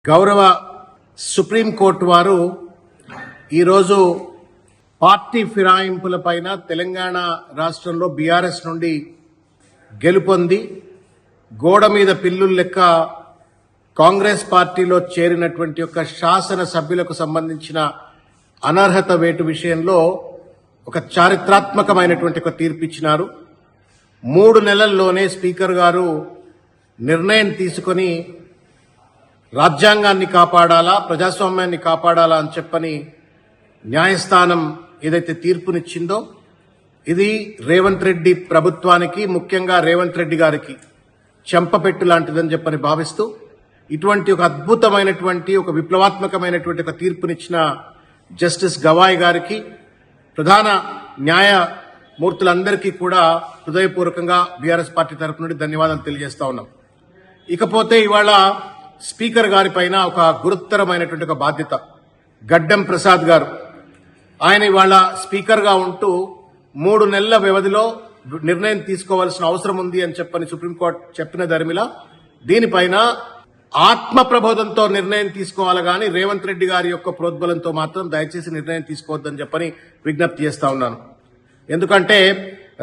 గౌరవ సుప్రీంకోర్టు వారు ఈరోజు పార్టీ ఫిరాయింపులపైన తెలంగాణ రాష్ట్రంలో బీఆర్ఎస్ నుండి గెలుపొంది గోడ మీద పిల్లుల లెక్క కాంగ్రెస్ పార్టీలో చేరినటువంటి యొక్క శాసన సభ్యులకు సంబంధించిన అనర్హత వేటు విషయంలో ఒక చారిత్రాత్మకమైనటువంటి ఒక తీర్పు ఇచ్చినారు. 3 నెలల్లోనే స్పీకర్ గారు నిర్ణయం తీసుకొని రాజ్యాంగాన్ని కాపాడాలా, ప్రజాస్వామ్యాన్ని కాపాడాలా అని చెప్పని న్యాయస్థానం ఏదైతే తీర్పునిచ్చిందో ఇది రేవంత్ రెడ్డి ప్రభుత్వానికి, ముఖ్యంగా రేవంత్ రెడ్డి గారికి చెంపపెట్టు లాంటిదని చెప్పని భావిస్తూ ఇటువంటి ఒక అద్భుతమైనటువంటి ఒక విప్లవాత్మకమైనటువంటి ఒక తీర్పునిచ్చిన జస్టిస్ గవాయ్ గారికి, ప్రధాన న్యాయమూర్తులందరికీ కూడా హృదయపూర్వకంగా బీఆర్ఎస్ పార్టీ తరఫు నుండి ధన్యవాదాలు తెలియజేస్తా ఉన్నాం. ఇకపోతే ఇవాళ స్పీకర్ గారి పైన ఒక గురుతరమైనటువంటి ఒక బాధ్యత. గడ్డం ప్రసాద్ గారు ఆయన ఇవాళ స్పీకర్గా ఉంటూ 3 నెలల వ్యవధిలో నిర్ణయం తీసుకోవాల్సిన అవసరం ఉంది అని చెప్పని సుప్రీంకోర్టు చెప్పిన ధర్మిలా దీనిపైన ఆత్మ ప్రబోధంతో నిర్ణయం తీసుకోవాలి కానీ రేవంత్ రెడ్డి గారి యొక్క ప్రోద్బలంతో మాత్రం దయచేసి నిర్ణయం తీసుకోవద్దని చెప్పని విజ్ఞప్తి చేస్తా ఉన్నాను. ఎందుకంటే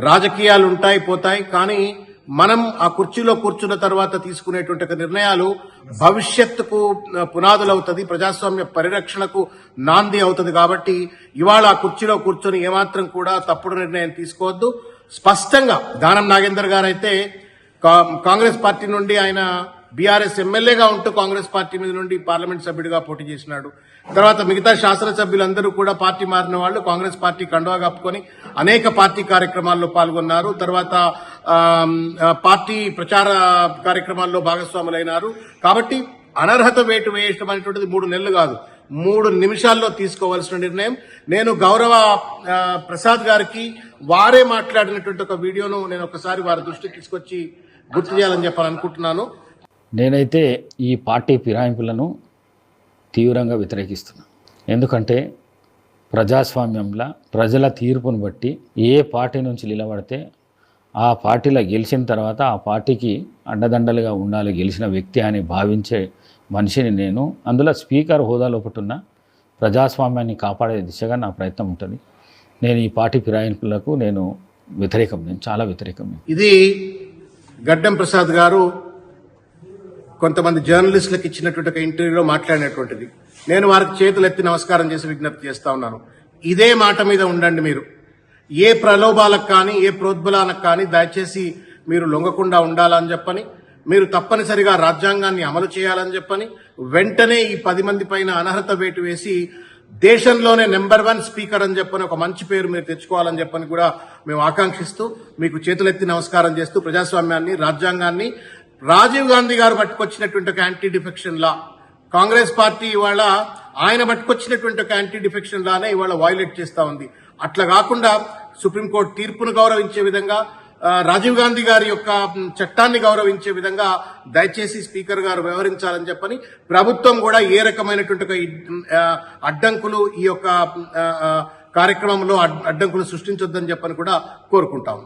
రాజకీయాలు ఉంటాయి పోతాయి, కానీ మనం ఆ కుర్చీలో కూర్చున్న తర్వాత తీసుకునేటువంటి నిర్ణయాలు భవిష్యత్తుకు పునాదులవుతుంది, ప్రజాస్వామ్య పరిరక్షణకు నాంది అవుతుంది. కాబట్టి ఇవాళ ఆ కుర్చీలో కూర్చొని ఏమాత్రం కూడా తప్పుడు నిర్ణయం తీసుకోవద్దు. స్పష్టంగా దానం నాగేందర్ గారు అయితే కాంగ్రెస్ పార్టీ నుండి ఆయన బీఆర్ఎస్ ఎమ్మెల్యేగా ఉంటూ కాంగ్రెస్ పార్టీ మీద నుండి పార్లమెంట్ సభ్యుడిగా పోటీ చేసినాడు. తర్వాత మిగతా శాసనసభ్యులందరూ కూడా పార్టీ మారిన వాళ్ళు కాంగ్రెస్ పార్టీ కండువా కప్పుకొని అనేక పార్టీ కార్యక్రమాల్లో పాల్గొన్నారు. తర్వాత పార్టీ ప్రచార కార్యక్రమాల్లో భాగస్వాములైనారు. కాబట్టి అనర్హత వేటు వేయడం అనేటువంటిది 3 నెలలు కాదు, 3 నిమిషాల్లో తీసుకోవాల్సిన నిర్ణయం. నేను గౌరవ ప్రసాద్ గారికి వారే మాట్లాడినటువంటి ఒక వీడియోను నేను ఒకసారి వారి దృష్టికి తీసుకొచ్చి గుర్తు చేయాలని చెప్పాలనుకుంటున్నాను. నేనైతే ఈ పార్టీ ఫిరాయింపులను తీవ్రంగా వ్యతిరేకిస్తున్నాను. ఎందుకంటే ప్రజాస్వామ్యంలో ప్రజల తీర్పును బట్టి ఏ పార్టీ నుంచి నిలబడితే ఆ పార్టీలో గెలిచిన తర్వాత ఆ పార్టీకి అండదండలుగా ఉండాలి గెలిచిన వ్యక్తి అని భావించే మనిషిని నేను. అందులో స్పీకర్ హోదాలో ఉన్న ప్రజాస్వామ్యాన్ని కాపాడే దిశగా నా ప్రయత్నం ఉంటుంది. నేను ఈ పార్టీ ఫిరాయింపులకు నేను చాలా వ్యతిరేకం. ఇది గడ్డం ప్రసాద్ గారు కొంతమంది జర్నలిస్టులకు ఇచ్చినటువంటి ఒక ఇంటర్వ్యూలో మాట్లాడినటువంటిది. నేను వారికి చేతులు ఎత్తి నమస్కారం చేసి విజ్ఞప్తి చేస్తా ఉన్నాను. ఇదే మాట మీద ఉండండి. మీరు ఏ ప్రలోభాలకు కానీ ఏ ప్రోద్బలాలకు కానీ దయచేసి మీరు లొంగకుండా ఉండాలని చెప్పని, మీరు తప్పనిసరిగా రాజ్యాంగాన్ని అమలు చేయాలని చెప్పని, వెంటనే ఈ 10 మంది పైన అనర్హత వేటు వేసి దేశంలోనే నెంబర్ 1 స్పీకర్ అని చెప్పని ఒక మంచి పేరు మీరు తెచ్చుకోవాలని చెప్పని కూడా మేము ఆకాంక్షిస్తూ మీకు చేతులెత్తి నమస్కారం చేస్తూ ప్రజాస్వామ్యాన్ని, రాజ్యాంగాన్ని, రాజీవ్ గాంధీ గారు పట్టుకొచ్చినటువంటి ఒక anti defection law, Congress party ఇవాళ ఆయన పట్టుకొచ్చినటువంటి ఒక యాంటీ డిఫెక్షన్ లానే ఇవాళ వైలేట్ చేస్తా ఉంది. అట్లా కాకుండా సుప్రీంకోర్టు తీర్పును గౌరవించే విధంగా, రాజీవ్ గాంధీ గారి యొక్క చట్టాన్ని గౌరవించే విధంగా దయచేసి స్పీకర్ గారు వ్యవహరించాలని చెప్పని, ప్రభుత్వం కూడా ఏ రకమైనటువంటి అడ్డంకులు ఈ యొక్క కార్యక్రమంలో అడ్డంకులు సృష్టించొద్దని చెప్పని కూడా కోరుకుంటాము.